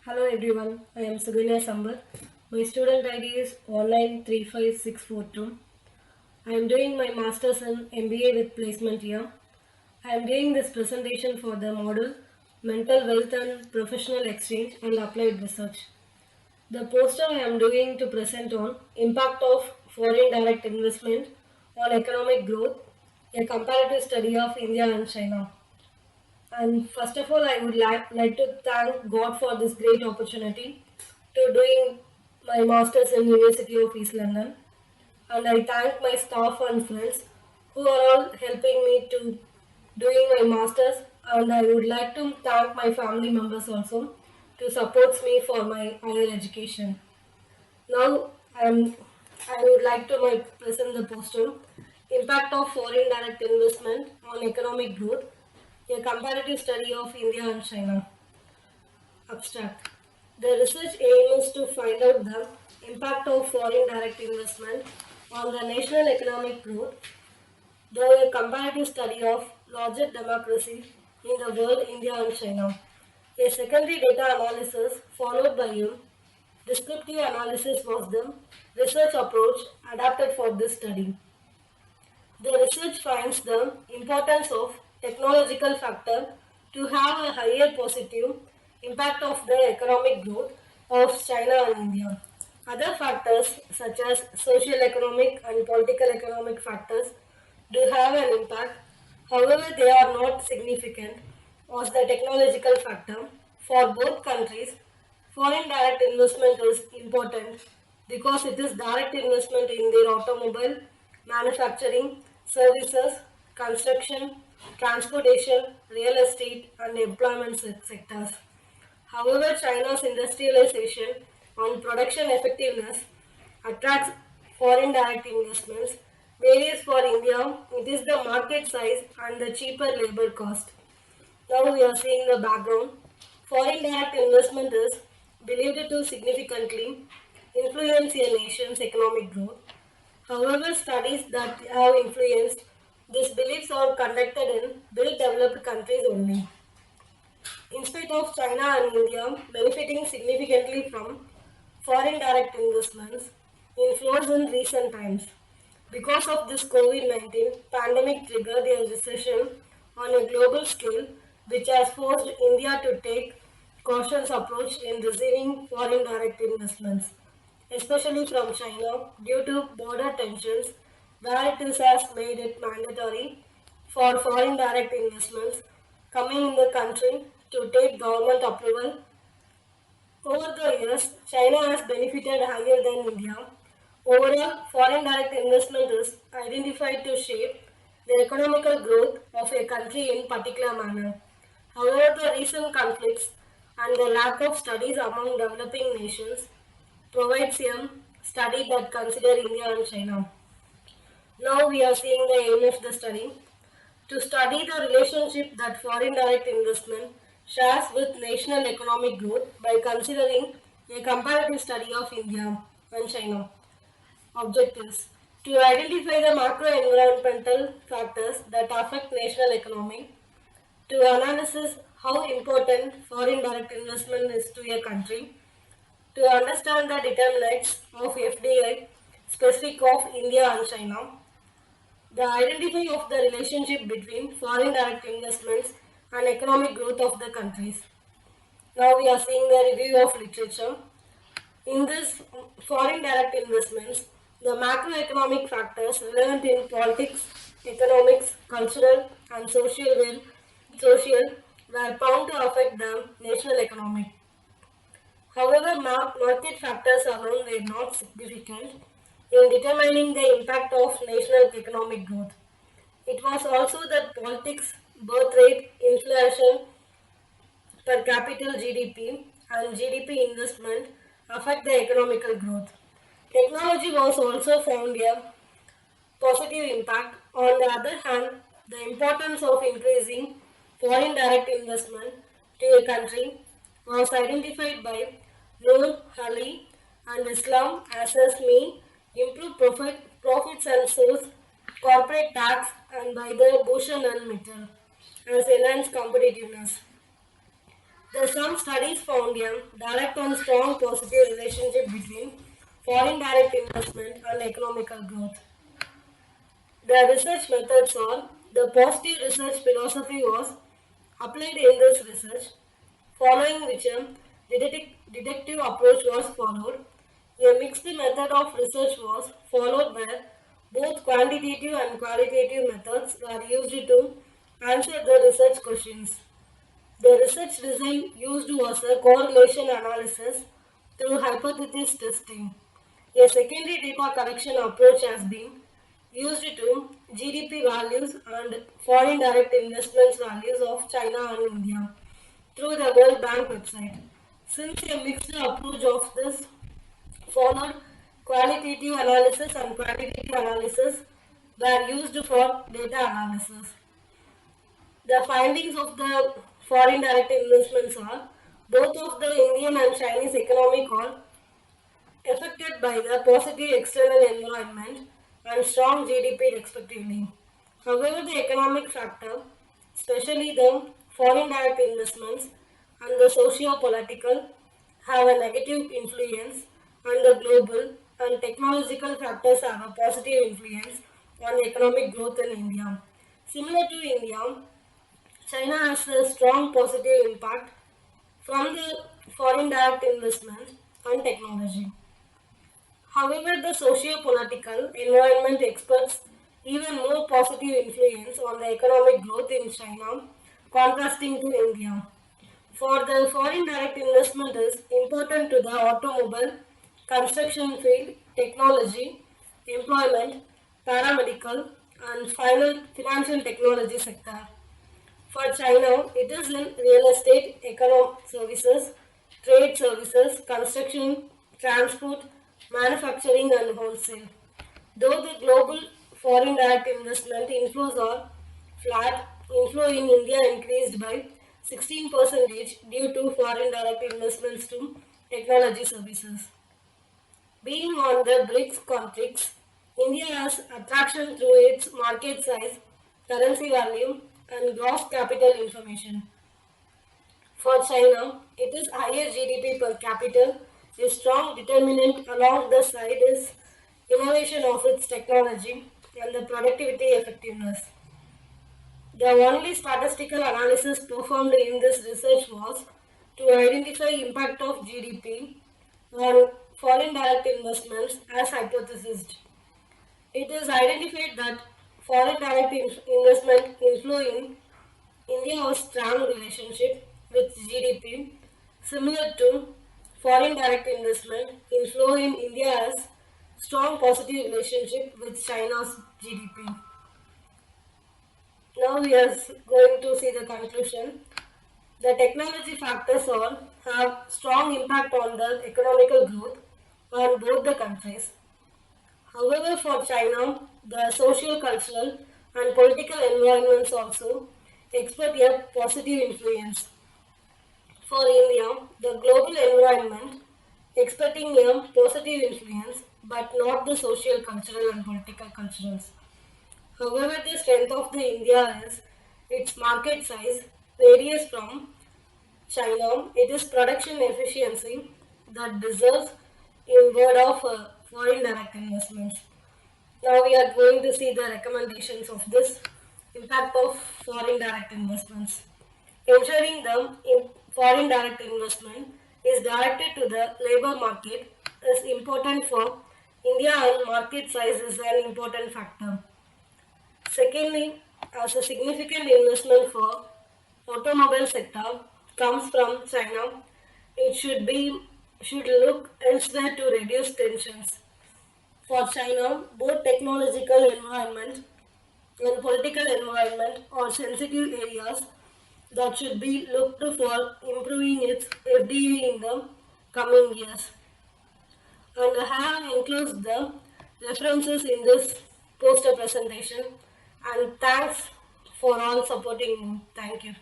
Hello everyone, I am Suganya Sambar. My student ID is 1935642. I am doing my Masters in MBA with placement here. I am doing this presentation for the module Mental Wealth and Professional Exchange and Applied Research. The poster I am doing to present on Impact of Foreign Direct Investment on Economic Growth, a comparative study of India and China. And first of all, I would like to thank God for this great opportunity to doing my masters in University of East London. And I thank my staff and friends who are all helping me to doing my masters. And I would like to thank my family members also to support me for my higher education. Now, I would like to present the poster Impact of Foreign Direct Investment on Economic Growth, a comparative study of India and China. Abstract. The research aim is to find out the impact of foreign direct investment on the national economic growth, the comparative study of largest democracies in the world, India and China. A secondary data analysis followed by a descriptive analysis was the research approach adapted for this study. The research finds the importance of technological factor to have a higher positive impact of the economic growth of China and India. Other factors such as social economic and political economic factors do have an impact. However, they are not significant as the technological factor. For both countries, foreign direct investment is important because it is direct investment in their automobile, manufacturing, services, construction, transportation, real estate, and employment sectors. However, China's industrialization and production effectiveness attracts foreign direct investments. Whereas for India, it is the market size and the cheaper labor cost. Now we are seeing the background. Foreign direct investment is believed to significantly influence a nation's economic growth. However, studies that have influenced these beliefs are conducted in well developed countries only. In spite of China and India benefiting significantly from foreign direct investments inflows in recent times. Because of this COVID-19 pandemic triggered a recession on a global scale which has forced India to take cautious approach in receiving foreign direct investments, especially from China due to border tensions where it has made it mandatory for foreign direct investments coming in the country to take government approval. Over the years, China has benefited higher than India. Overall, foreign direct investment is identified to shape the economical growth of a country in particular manner. However, the recent conflicts and the lack of studies among developing nations provides a study that consider India and China. Now we are seeing the aim of the study to study the relationship that foreign direct investment shares with national economic growth by considering a comparative study of India and China. Objectives to identify the macro environmental factors that affect national economy, to analyze how important foreign direct investment is to a country, to understand the determinants of FDI specific of India and China, the identity of the relationship between foreign direct investments and economic growth of the countries. Now we are seeing the review of literature. In this foreign direct investments, the macroeconomic factors relevant in politics, economics, cultural and social were found to affect the national economy. However, market factors alone were not significant in determining the impact of national economic growth. It was also that politics, birth rate, inflation, per capita GDP, and GDP investment affect the economical growth. Technology was also found a positive impact. On the other hand, the importance of increasing foreign direct investment to a country was identified by Noor Ali and Islam Assess Me, improve profits and source, corporate tax, and by the Bhushan and Mittal as enhanced competitiveness. Some studies found a direct and strong positive relationship between foreign direct investment and economical growth. The research methods are the positive research philosophy was applied in this research, following which a detective approach was followed. A mixed method of research was followed where both quantitative and qualitative methods were used to answer the research questions. The research design used was a correlation analysis through hypothesis testing. A secondary data collection approach has been used to GDP values and foreign direct investments values of China and India through the World Bank website. Since a mixed approach of this followed, qualitative analysis and quantitative analysis were used for data analysis. The findings of the foreign direct investments are both of the Indian and Chinese economic are affected by the positive external environment and strong GDP respectively. However, the economic factor, especially the foreign direct investments and the socio-political, have a negative influence and the global and technological factors have a positive influence on economic growth in India. Similar to India, China has a strong positive impact from the foreign direct investment and technology. However, the socio-political environment experts even more positive influence on the economic growth in China, contrasting to India. For the foreign direct investment is important to the automobile, construction field, technology, employment, paramedical, and financial technology sector. For China, it is in real estate, economic services, trade services, construction, transport, manufacturing and wholesale. Though the global foreign direct investment inflows are flat, inflow in India increased by 16% due to foreign direct investments to technology services. Being on the BRICS conflicts, India has attraction through its market size, currency value, and gross capital information. For China, it is higher GDP per capita. A strong determinant along the side is innovation of its technology and the productivity effectiveness. The only statistical analysis performed in this research was to identify impact of GDP on foreign direct investments as hypothesized. It is identified that foreign direct investment inflow in India has strong relationship with GDP, similar to foreign direct investment inflow in India has strong positive relationship with China's GDP. Now we are going to see the conclusion. The technology factors all have strong impact on the economical growth on both the countries. However, for China, the social, cultural, and political environments also exert a positive influence. For India, the global environment exerting a positive influence, but not the social, cultural, and political culturals. However, the strength of the India is its market size varies from China. It is production efficiency that deserves in word of foreign direct investments. Now we are going to see the recommendations of this impact of foreign direct investments. Ensuring the foreign direct investment is directed to the labor market is important for India and market size is an important factor. Secondly, as a significant investment for automobile sector comes from China, it should look elsewhere to reduce tensions. For China, both technological environment and political environment are sensitive areas that should be looked for improving its FDI in the coming years. And I have included the references in this poster presentation and thanks for all supporting me. Thank you.